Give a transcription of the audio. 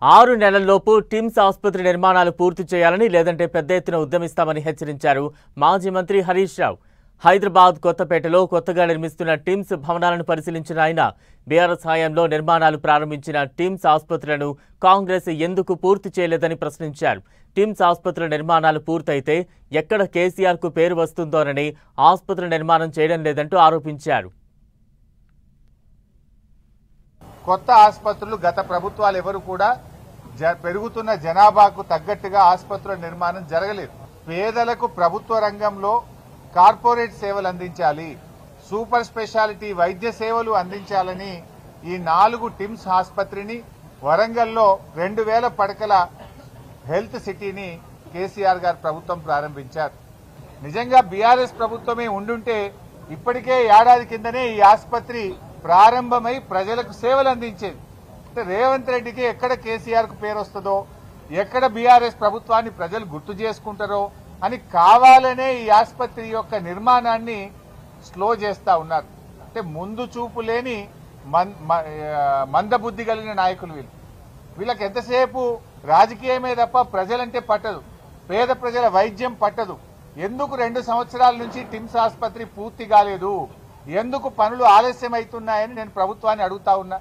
6 నెలల్లోపు TIMS ఆసుపత్రి నిర్మాణాలు పూర్తి చేయాలని లేదంటే పెద్ద ఎత్తున ఉద్యమిస్తామని హెచ్చరించారు మాజీ మంత్రి హరీష్ రావు. హైదరాబాద్ కొత్తపేటలో కొత్తగా నిర్మిస్తున్న టిమ్స్ భవనాలను పరిశీలించిన ఆయన బీఆర్ఎస్ హయాంలో నిర్మాణాలు ప్రారంభించిన టిమ్స్ ఆసుపత్రులను కాంగ్రెస్ ఎందుకు పూర్తి చేయలేదని ప్రశ్నించారు. టిమ్స్ ఆసుపత్రుల నిర్మాణాలు పూర్తయితే ఎక్కడ కేసీఆర్కు పేరు వస్తుందోనని ఆసుపత్రి నిర్మాణం చేయడం లేదంటూ ఆరోపించారు. కొత్త ఆసుపత్రులు గత ప్రభుత్వాలు ఎవరు కూడా పెరుగుతున్న జనాభాకు తగ్గట్టుగా ఆసుపత్రుల నిర్మాణం జరగలేదు. పేదలకు ప్రభుత్వ రంగంలో కార్పొరేట్ సేవలు అందించాలి, సూపర్ స్పెషాలిటీ వైద్య సేవలు అందించాలని ఈ 4 టిమ్స్ ఆసుపత్రిని వరంగల్లో 2000 పడకల హెల్త్ సిటీని కేసీఆర్ గారు ప్రభుత్వం ప్రారంభించారు. నిజంగా బీఆర్ఎస్ ప్రభుత్వమే ఉండుంటే ఇప్పటికే ఏడాది కిందనే ఈ ఆసుపత్రి ప్రారంభమై ప్రజలకు సేవలు అందించేది. అంటే రేవంత్ రెడ్డికి ఎక్కడ కేసీఆర్ కు పేరు వస్తుందో, ఎక్కడ బీఆర్ఎస్ ప్రభుత్వాన్ని ప్రజలు గుర్తు చేసుకుంటారో అని కావాలనే ఈ ఆసుపత్రి యొక్క నిర్మాణాన్ని స్లో చేస్తా ఉన్నారు. అంటే ముందు చూపు లేని మందబుద్ధి కలిగిన నాయకులు వీళ్ళకి ఎంతసేపు రాజకీయమే తప్ప ప్రజలంటే పట్టదు, పేద ప్రజల వైద్యం పట్టదు. ఎందుకు 2 సంవత్సరాల నుంచి టిమ్స్ ఆసుపత్రి పూర్తి కాలేదు, ఎందుకు పనులు ఆలస్యం అవుతున్నాయని నేను ప్రభుత్వాన్ని అడుగుతా ఉన్నా.